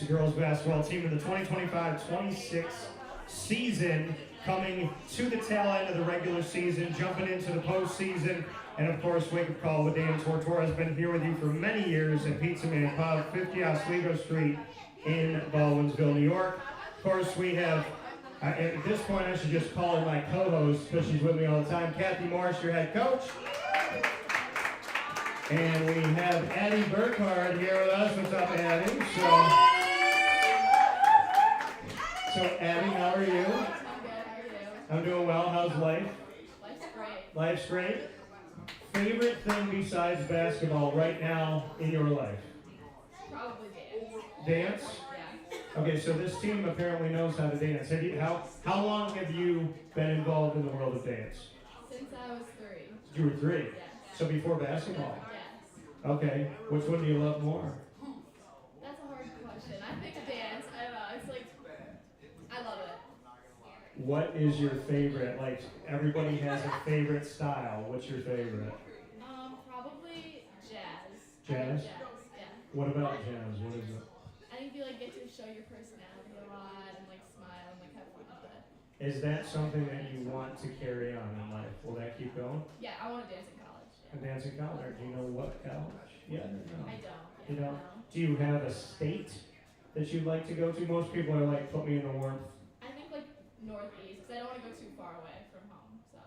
the girls basketball team in the 2025-26 season, coming to the tail end of the regular season, jumping into the postseason. And of course, Wake Up Call with Dan Tortora has been here with you for many years at Pizza Man Pub, 50 Oswego Street in Baldwinsville, New York. Of course, we have, at this point, I should just call her my co-host because she's with me all the time, Kathy Morse, your head coach. And we have Addy Burkhard here with us. What's up, Addy? So Addy, how are you? I'm good. How are you? I'm doing well. How's life? Life's great. Life's great. Favorite thing besides basketball right now in your life? Probably dance. Dance? Yeah. Okay, so this team apparently knows how to dance. How long have you been involved in the world of dance? Since I was 3. You were 3? Yes. So before basketball? Yes. Okay, which one do you love more? That's a hard question. I think dance, I don't know, it's like, I love it. What is your favorite? Like, everybody has a favorite style. What's your favorite? Probably jazz. Jazz? Jazz, yeah. What about jazz? What is it? I think you like get to show your personality a lot and like smile and like have fun with it. Is that something that you want to carry on in life? Will that keep going? Yeah, I want to dance in college. A Yeah. dance in college? Do you know what college? Yeah, no. I don't. You Yeah, don't? Do you have a state that you'd like to go to? Most people are like, put me in the warmth. I think like northeast, because I don't want to go too far away from home, so.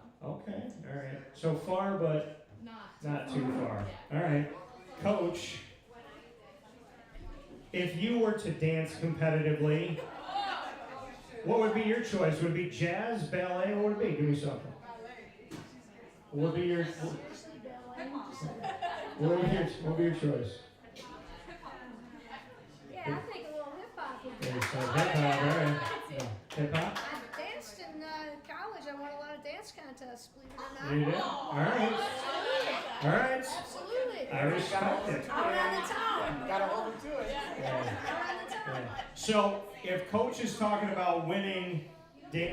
Okay, all right. So far, but not too far. Yeah. All right. Coach, if you were to dance competitively, what would be your choice? Would it be jazz, ballet, or would it be? Give me something. What would be your choice? Yeah, I think a little hip hop would be. Okay, so hip hop, all right. Hip hop? I danced in college. I won a lot of dance contests, believe it or not. You did? All right. All right. Absolutely. I respect it. Out on the town. Gotta hold it to it. Yeah. Out on the town. Yeah. So, if Coach is talking about winning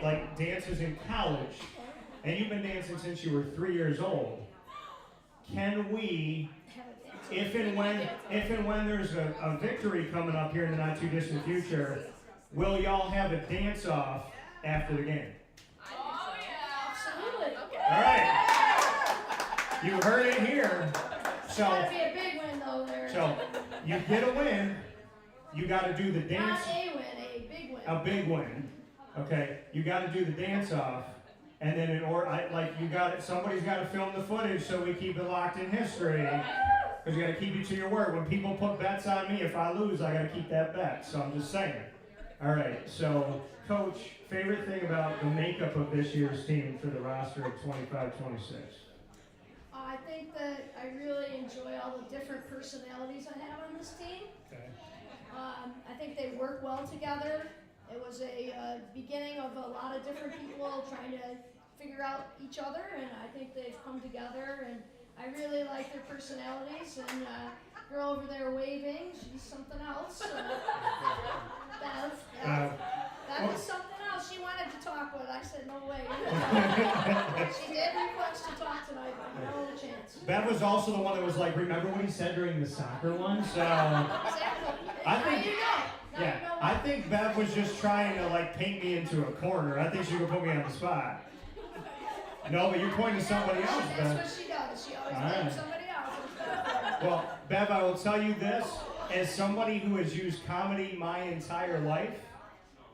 like dances in college, and you've been dancing since you were 3 years old, can we, if and when there's a victory coming up here in the not too distant future, will y'all have a dance off after the game? Oh, yeah. Absolutely. Okay. All right. You heard it here. It's So, gotta be a big win though there. so you get a win. You got to do the dance. Not a win, a big win. A big win. Okay. You got to do the dance off, and then somebody's got to film the footage so we keep it locked in history. Because you got to keep you to your word. When people put bets on me, if I lose, I got to keep that bet. So I'm just saying. All right. So, Coach, favorite thing about the makeup of this year's team for the roster of 25-26? I think that I really enjoy all the different personalities I have on this team. Okay. I think they work well together. It was a beginning of a lot of different people trying to figure out each other, and I think they've come together, and I really like their personalities. And girl over there waving, she's something else. That was something else. She wanted to talk, but I said no way. She did request to talk tonight, but no chance. Bev was also the one that was like, remember what he said during the soccer one? So Exactly. I think- Now you know. Now you know I think Bev was just trying to like paint me into a corner. I think she could put me on the spot. No, but you're pointing to somebody else, That's Bev. what she does. She always All right. blames somebody else. Well, Bev, I will tell you this. As somebody who has used comedy my entire life,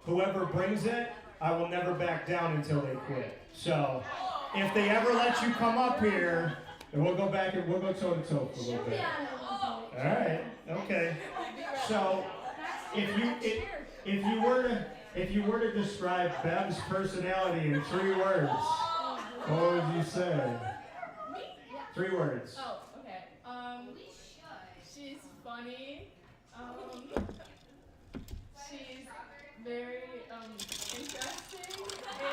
whoever brings it, I will never back down until they quit. So, if they ever let you come up here, and we'll go back and we'll go toe to toe for a She'll little be bit. on it at one point. All right. Okay. So, if you were to describe Bev's personality in 3 words, what would you say? 3 words. Oh, okay. She's funny. She's very interesting.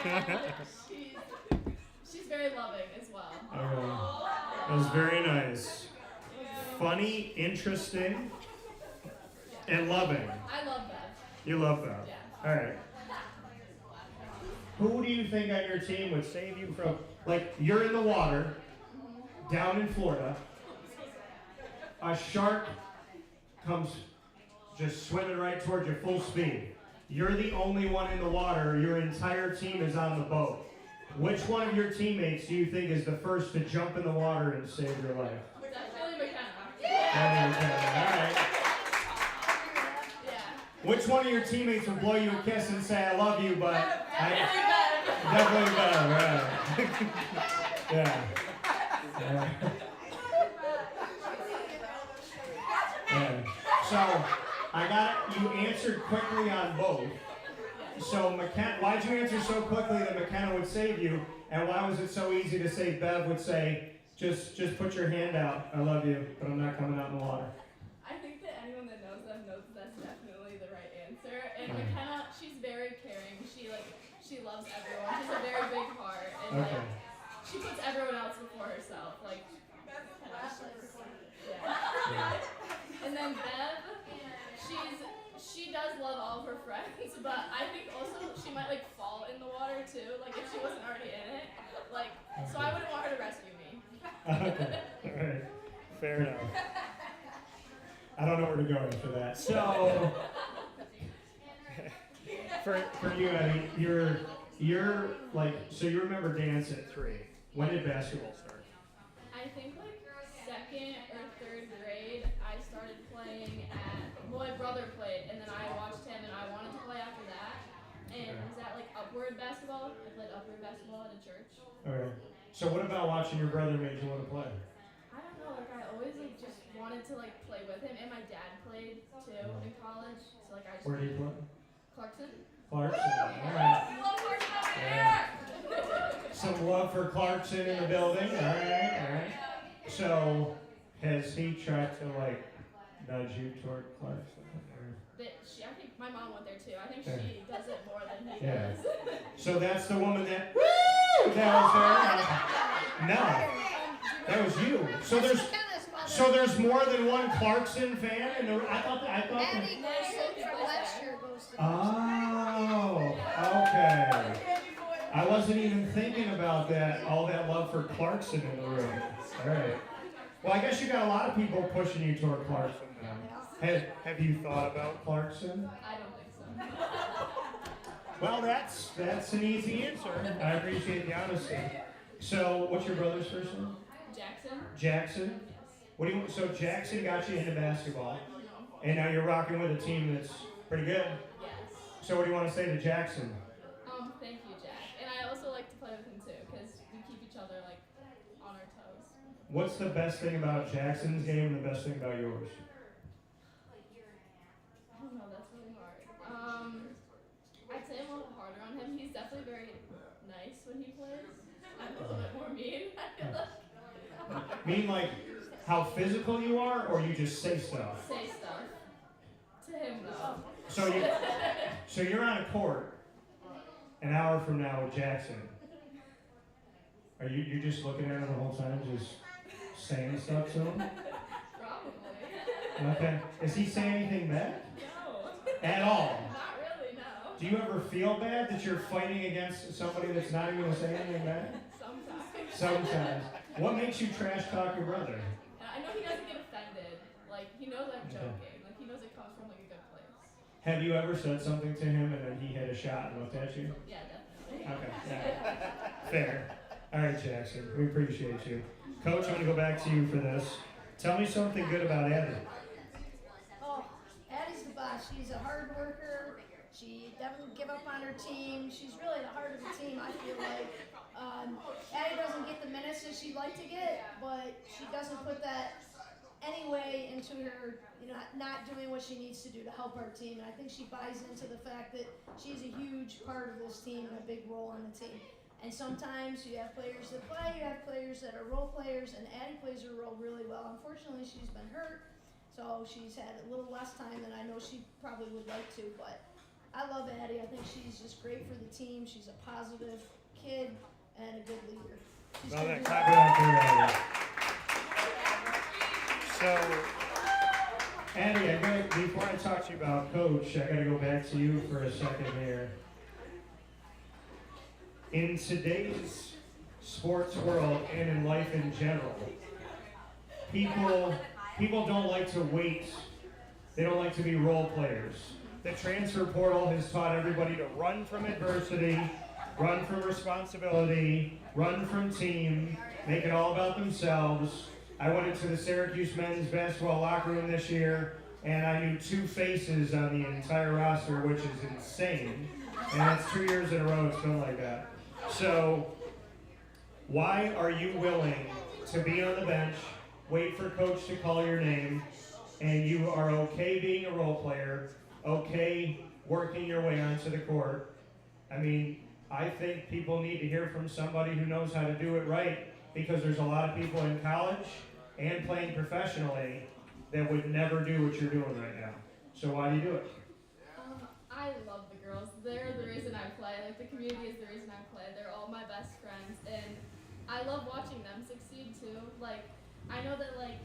And she's very loving as well. Okay. That was very nice. Funny, interesting, and loving. I love that. You love that. Yeah. All right. Who do you think on your team would save you from, like, you're in the water, down in Florida, a shark comes just swimming right towards you, full speed. You're the only one in the water. Your entire team is on the boat. Which one of your teammates do you think is the first to jump in the water and save your life? Definitely McKenna. All right. Yeah. Which one of your teammates will blow you a kiss and say, I love you, but definitely better, right. Yeah. Yeah. So, you answered quickly on both. So, why'd you answer so quickly that McKenna would save you? And why was it so easy to say Bev would say, just put your hand out, I love you, but I'm not coming out in the water? I think that anyone that knows them knows that that's definitely the right answer. And McKenna, she's very caring. She loves everyone. She has a very big heart, and she puts everyone else before herself. And then Bev, she does love all of her friends, but I think also she might fall in the water too, if she wasn't already in it. So I wouldn't want her to rescue me. Okay, all right, fair enough. I don't know where to go after that. So, for you, Addy, so you remember dance at 3. When did basketball start? I think 2nd or 3rd grade, I started playing my brother played, and then I watched him, and I wanted to play after that. And it was at upward basketball. I played upward basketball at a church. Okay. So what about watching your brother made you want to play? I don't know, I always just wanted to play with him, and my dad played too in college. So I just. Where did he play? Clarkson. Clarkson. All right. Love Clarkson over here. Some love for Clarkson in the building. All right. So has he tried to nudge you toward Clarkson? I think my mom went there too. I think she does it more than he does. So that's the woman that was there. No, that was you. So there's more than one Clarkson fan, and I thought. Addy last year goes to. Oh, okay. I wasn't even thinking about that. All that love for Clarkson in the room. All right. Well, I guess you got a lot of people pushing you toward Clarkson now. Have you thought about Clarkson? I don't think so. Well, that's an easy answer. I appreciate the honesty. So, what's your brother's first name? Jackson. Jackson. So Jackson got you into basketball, and now you're rocking with a team that's pretty good. Yes. So, what do you want to say to Jackson? Thank you, Jack. And I also like to play with him too, because we keep each other on our toes. What's the best thing about Jackson's game and the best thing about yours? I don't know, that's really hard. I'd say I'm a little harder on him. He's definitely very nice when he plays. I'm a little bit more mean, I feel like. Mean how physical you are, or you just say stuff? Say stuff. To him, though. So you're on a court an hour from now with Jackson. Are you just looking at him the whole time, just saying stuff to him? Probably. Okay. Does he say anything back? No. At all? Not really, no. Do you ever feel bad that you're fighting against somebody that's not even going to say anything back? Sometimes. What makes you trash talk your brother? I know he doesn't get offended. He knows I'm joking. He knows it comes from a good place. Have you ever said something to him and then he hit a shot and looked at you? Yeah, definitely. Okay. Yeah. Fair. All right, Jackson. We appreciate you. Coach, I'm going to go back to you for this. Tell me something good about Addy. Oh, Addy's the boss. She's a hard worker. She doesn't give up on her team. She's really the heart of the team, I feel like. Addy doesn't get the minutes that she'd like to get, but she doesn't put that anyway into her, not doing what she needs to do to help our team. And I think she buys into the fact that she's a huge part of this team and a big role on the team. And sometimes you have players that play, you have players that are role players, and Addy plays her role really well. Unfortunately, she's been hurt, so she's had a little less time than I know she probably would like to, but I love Addy. I think she's just great for the team. She's a positive kid and a good leader. She's gonna do So, Addy, before I talk to you about Coach, I got to go back to you for a second here. In today's sports world and in life in general, people don't like to wait They don't like to be role players. The transfer portal has taught everybody to run from adversity, run from responsibility, run from team, make it all about themselves. I went into the Syracuse men's basketball locker room this year, and I knew 2 faces on the entire roster, which is insane. And that's 2 years in a row it's been like that. So, why are you willing to be on the bench, wait for coach to call your name, and you are okay being a role player, okay working your way onto the court? I mean, I think people need to hear from somebody who knows how to do it right, because there's a lot of people in college and playing professionally that would never do what you're doing right now. So why do you do it? I love the girls. They're the reason I play. Like, the community is the reason I play. They're all my best friends, and I love watching them succeed too. Like, I know that, like,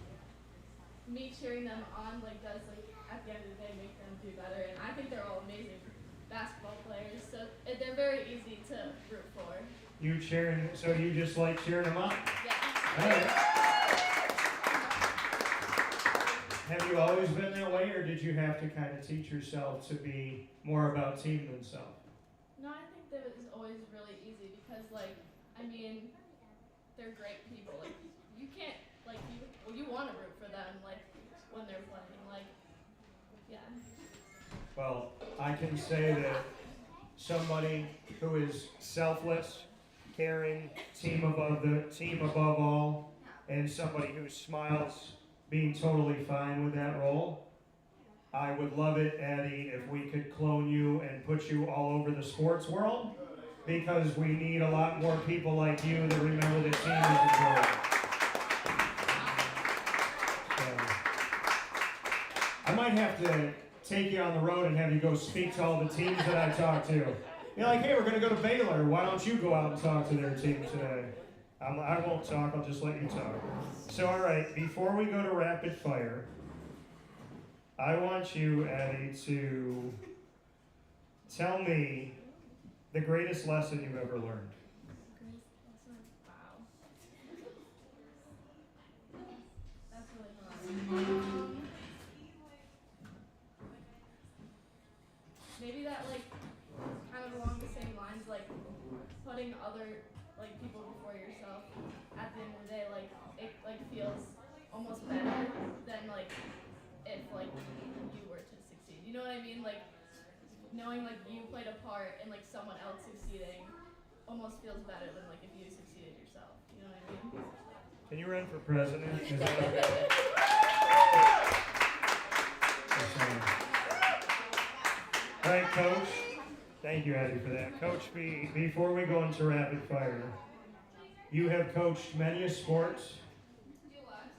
me cheering them on, like, does, like, at the end of the day make them do better, and I think they're all amazing basketball players, so they're very easy to root for. You cheering, so you just like cheering them up? Yeah. All right. Have you always been that way, or did you have to kind of teach yourself to be more about team than self? No, I think that it was always really easy because, like, I mean, they're great people. Like, you can't, like, you want to root for them, like, when they're playing, like, yeah. Well, I can say that somebody who is selfless, caring, team above all, and somebody who smiles, being totally fine with that role. I would love it, Addy, if we could clone you and put you all over the sports world, because we need a lot more people like you that remember the team is important. I might have to take you on the road and have you go speak to all the teams that I talk to. You're like, hey, we're going to go to Baylor. Why don't you go out and talk to their team today? I won't talk. I'll just let you talk. So, all right, before we go to rapid fire, I want you, Addy, to tell me the greatest lesson you've ever learned. Wow. That's really hard. Maybe that, like, kind of along the same lines, like, putting other, like, people before yourself. At the end of the day, like, it, like, feels almost better than, like, if, like, you were to succeed. You know what I mean? Like, knowing, like, you played a part in, like, someone else succeeding almost feels better than, like, if you succeeded yourself. You know what I mean? Can you run for president? Is that okay? All right, Coach. Thank you, Addy, for that. Coach, before we go into rapid fire, you have coached many sports,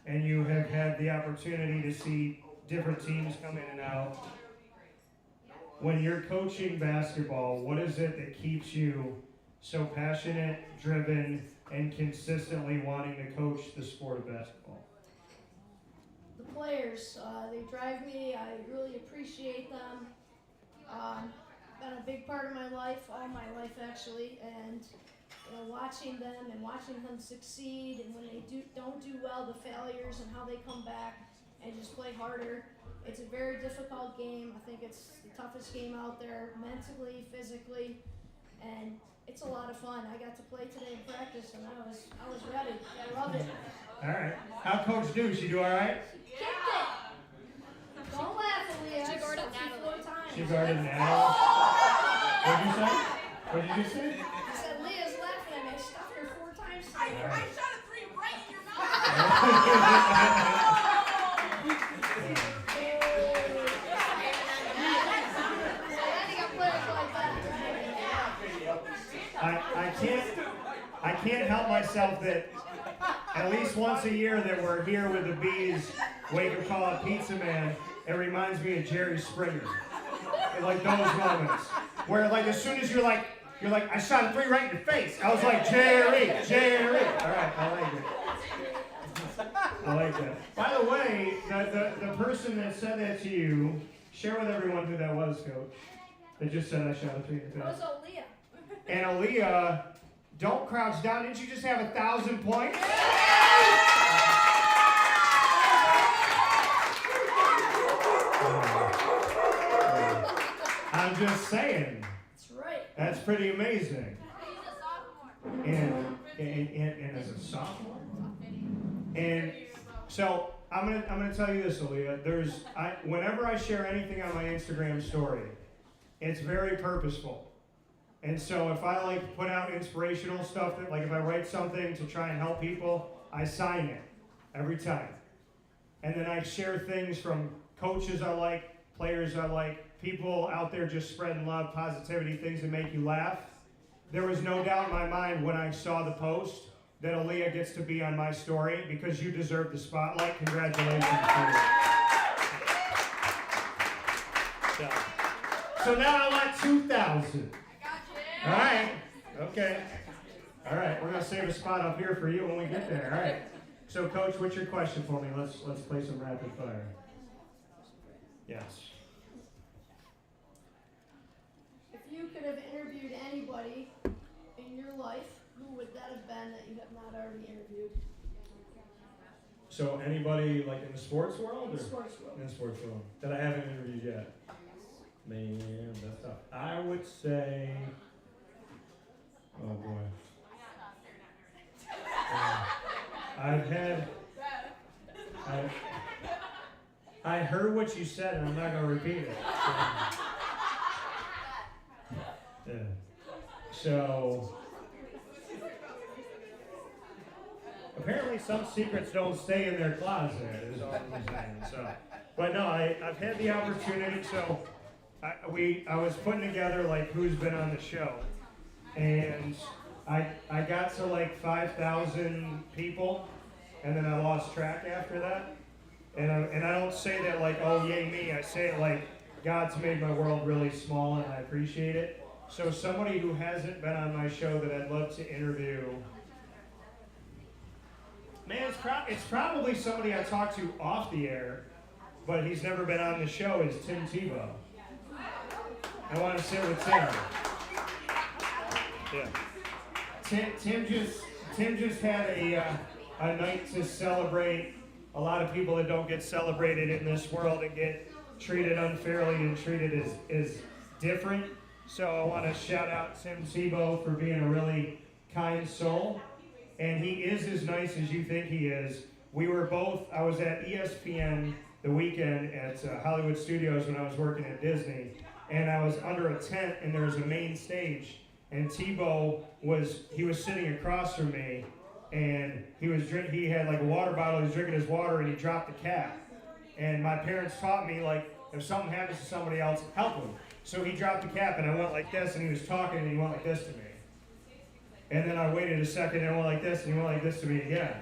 and you have had the opportunity to see different teams come in and out. When you're coaching basketball, what is it that keeps you so passionate, driven, and consistently wanting to coach the sport of basketball? The players, they drive me. I really appreciate them. Been a big part of my life, all my life actually, and watching them succeed, and when they don't do well, the failures and how they come back and just play harder. It's a very difficult game. I think it's the toughest game out there, mentally, physically, and it's a lot of fun. I got to play today in practice, and I was ready. I love it. All right. How'd Coach do? She do all right? Kicked it. Don't laugh, Aaliyah. She guarded Stuffed you Natalie. 4 times. She guarded Natalie. What'd you say? What did you say? I said, Leah's laughing at me. I stuffed her 4 times. I shot a 3 right in your mouth. I can't help myself that at least once a year that we're here with the Bees, Wake Up Call Pizza Man, it reminds me of Jerry Springer. Like those moments where, like, as soon as you're like, I shot a 3 right in your face. I was like, Jerry. All right, I like it. I like that. By the way, the person that said that to you, share with everyone who that was, Coach. That just said I shot a 3 in the That was face. Aaliyah. And Aaliyah, don't crouch down. Didn't you just have 1,000 points? I'm just saying. That's right. That's pretty amazing. He's a sophomore. And as a sophomore. And so I'm gonna tell you this, Aaliyah. Whenever I share anything on my Instagram story, it's very purposeful. And so if I like put out inspirational stuff, that like if I write something to try and help people, I sign it every time. And then I share things from coaches I like, players I like, people out there just spreading love, positivity, things that make you laugh. There was no doubt in my mind when I saw the post that Aaliyah gets to be on my story because you deserve the spotlight. Congratulations to you. So now I want 2,000. All right. Okay. All right. We're gonna save a spot up here for you when we get there. All right. So, Coach, what's your question for me? Let's play some rapid fire. Yes. If you could have interviewed anybody in your life, who would that have been that you have not already interviewed? So, anybody like in the sports world? In the sports world. In the sports world that I haven't interviewed yet. Man, that's tough. I would say. Oh boy. I heard what you said, and I'm not gonna repeat it. Yeah. So apparently, some secrets don't stay in their closet. Is all I'm saying. So, but no, I've had the opportunity. So I was putting together like who's been on the show. And I got to like 5,000 people, and then I lost track after that. And I don't say that like, oh, yay me. I say it like, God's made my world really small, and I appreciate it. So somebody who hasn't been on my show that I'd love to interview, man, it's probably somebody I talked to off the air, but he's never been on the show, is Tim Tebow. I want to sit with Tim. Yeah. Tim just had a night to celebrate a lot of people that don't get celebrated in this world and get treated unfairly and treated as different. So I want to shout out Tim Tebow for being a really kind soul. And he is as nice as you think he is. I was at ESPN the weekend at Hollywood Studios when I was working at Disney. And I was under a tent and there was a main stage. And Tebow was sitting across from me, and he had like a water bottle, he was drinking his water, and he dropped the cap. And my parents taught me, like, if something happens to somebody else, help him. So he dropped the cap, and I went like this, and he was talking, and he went like this to me. And then I waited a second, and I went like this, and he went like this to me again.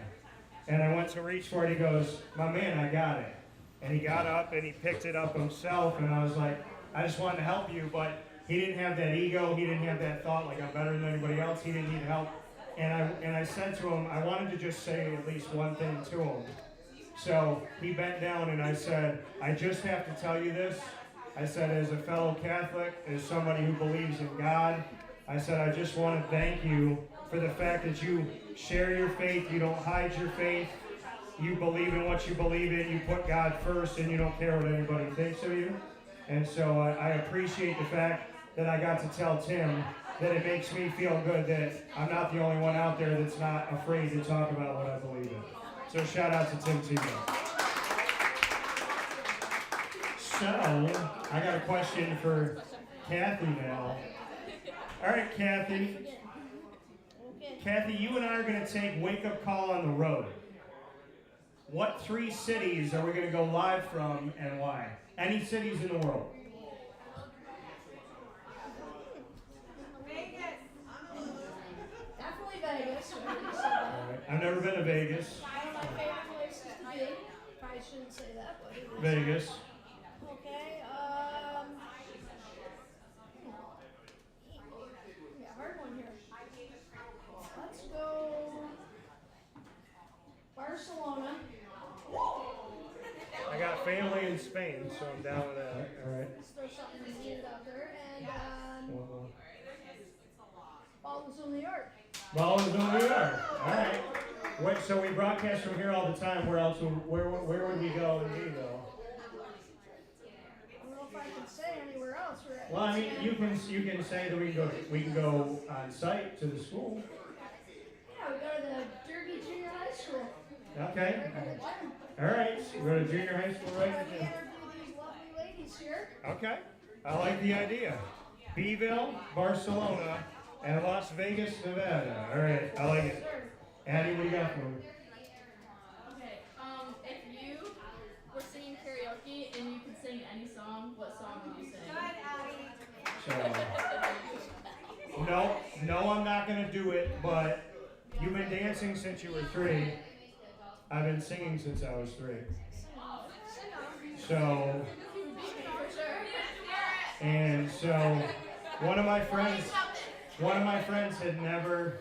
And I went to reach for it, he goes, my man, I got it. And he got up, and he picked it up himself, and I was like, I just wanted to help you, but he didn't have that ego. He didn't have that thought like I'm better than anybody else. He didn't need help. And I said to him, I wanted to just say at least one thing to him. So he bent down and I said, I just have to tell you this. I said, as a fellow Catholic, as somebody who believes in God, I said, I just want to thank you for the fact that you share your faith. You don't hide your faith. You believe in what you believe in. You put God first and you don't care what anybody thinks of you. And so I appreciate the fact that I got to tell Tim that it makes me feel good that I'm not the only one out there that's not afraid to talk about what I believe in. So shout out to Tim Tebow. So I got a question for Kathy now. All right, Kathy. Kathy, you and I are going to take Wake Up Call on the road. What 3 cities are we going to go live from and why? Any cities in the world. Vegas. Right. I've never been to Vegas. One of my favorite places to be. Probably shouldn't say that, but it is. Vegas. Okay, yeah, hard one here. Let's go Barcelona. I got family in Spain, so I'm down with that. All right. Let's throw something neat out there. And Baldwinsville, New York. Baldwinsville, New York. All right. Wait, so we broadcast from here all the time. Where else? Where would we go and be though? I don't know if I can say anywhere else, sponsor it. Well, I mean, you can say that we can go on site to the school. Yeah, we go to the Derby Junior High School. Okay. Right by the gym. All right. So we go to junior high school right Yeah, we now. interview these lovely ladies here. Okay. I like the idea. Beeville, Barcelona, and Las Vegas, Nevada. All right. I like it. Addy, what do you got for me? Okay, if you were singing karaoke and you could sing any song, what song would you sing? So, no, I'm not gonna do it. But you've been dancing since you were 3. I've been singing since I was 3. So, and so, one of my friends had never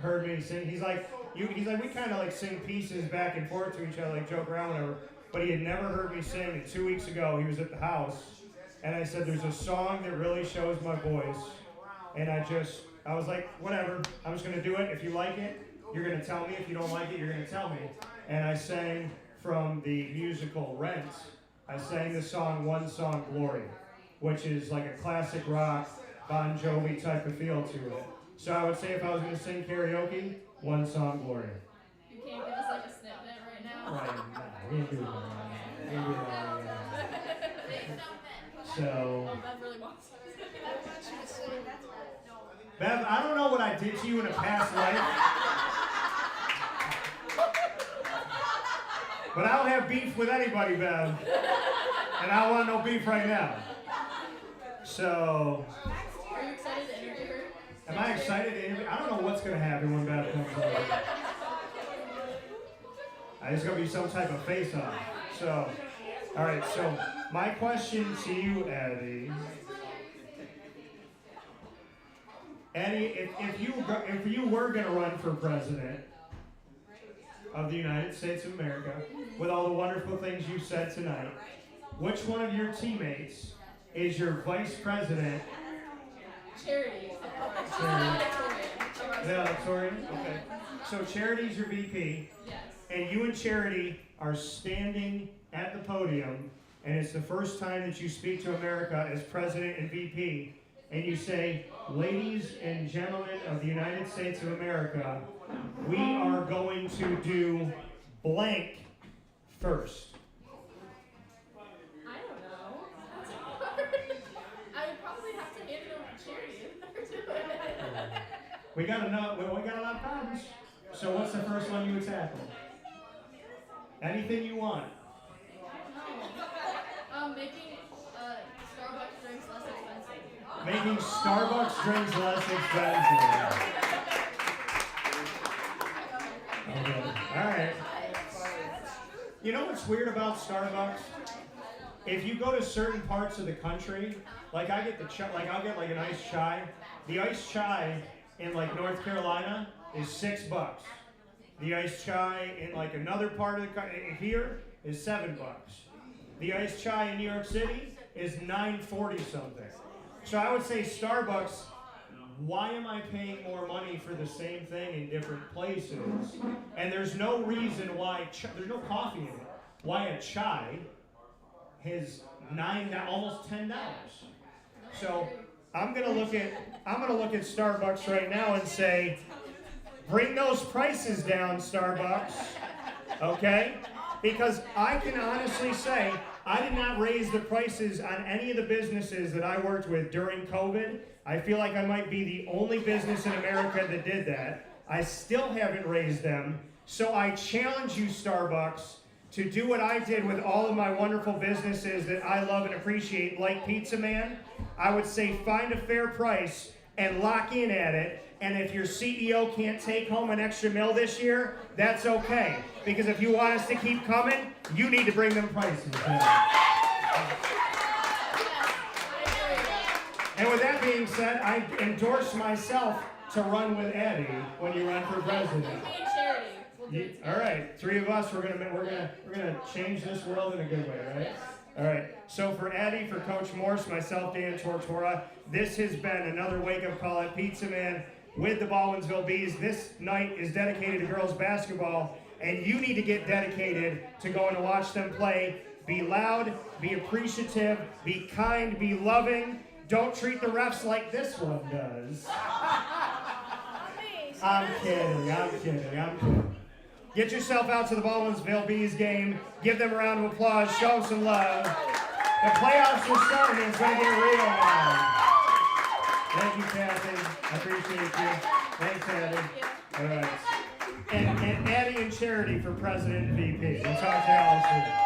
heard me sing. He's like, we kind of like sing pieces back and forth to each other, like joke around, whatever. But he had never heard me sing. And 2 weeks ago, he was at the house, and I said, "There's a song that really shows my voice." And I was like, "Whatever. I'm just gonna do it. If you like it, you're gonna tell me. If you don't like it, you're gonna tell me." And I sang from the musical Rent. I sang the song "One Song Glory," which is like a classic rock, Bon Jovi type of feel to it. So I would say if I was going to sing karaoke, "One Song Glory." You can't give us like a snippet right now. Right, no, we didn't do that. We didn't do that right now. So, Bev really wants to. Bev, I don't know what I did to you in a past life, but I don't have beef with anybody, Bev, and I don't want no beef right now. So, Are you excited to interview her? am I excited to interview? I don't know what's going to happen when Bev comes over. There's going to be some type of face-off. So, all right, so my question to you, Addy. Addy, if you were going to run for president of the United States of America, with all the wonderful things you said tonight, which one of your teammates is your vice president? Charity. Valedictorian? Okay. So Charity's your VP, Yes. and you and Charity are standing at the podium, and it's the first time that you speak to America as president and VP, and you say, "Ladies and gentlemen of the United States of America, we are going to do blank first." I don't know. That's hard. I would probably have to hand it over to Charity. We got a lot of problems. So what's the first one you would tackle? Anything you want. Making Starbucks drinks less expensive. Making Starbucks drinks less expensive. Okay. All right. You know what's weird about Starbucks? If you go to certain parts of the country, like I get I'll get like an iced chai. The iced chai in like North Carolina is $6. The iced chai in like another part of the country here is $7. The iced chai in New York City is $9.40 something. So I would say Starbucks, why am I paying more money for the same thing in different places? And there's no reason why, there's no coffee in it, why a chai has almost $10. So I'm gonna look at Starbucks right now and say, bring those prices down, Starbucks, okay? Because I can honestly say, I did not raise the prices on any of the businesses that I worked with during COVID. I feel like I might be the only business in America that did that. I still haven't raised them. So I challenge you, Starbucks, to do what I did with all of my wonderful businesses that I love and appreciate, like Pizza Man. I would say find a fair price and lock in at it. And if your CEO can't take home an extra $1 million this year, that's okay. Because if you want us to keep coming, you need to bring them prices down. And with that being said, I endorse myself to run with Addy when you run for president. Me and Charity. We'll do it All right, 3 of us. We're gonna change this world in a good way, right? All right. So for Addy, for Coach Morse, myself, Dan Tortora, this has been another wake-up call at Pizza Man with the Baldwinsville Bees. This night is dedicated to girls basketball, and you need to get dedicated to going to watch them play Be loud, be appreciative, be kind, be loving. Don't treat the refs like this one does. I'm kidding. Get yourself out to the Baldwinsville Bees game. Give them a round of applause. Show some love. The playoffs are starting. It's going to get real now. Thank you, Kathy. I appreciate you. Thanks, Addy. All right. And Addy and Charity for President and VP. We'll talk to you all soon.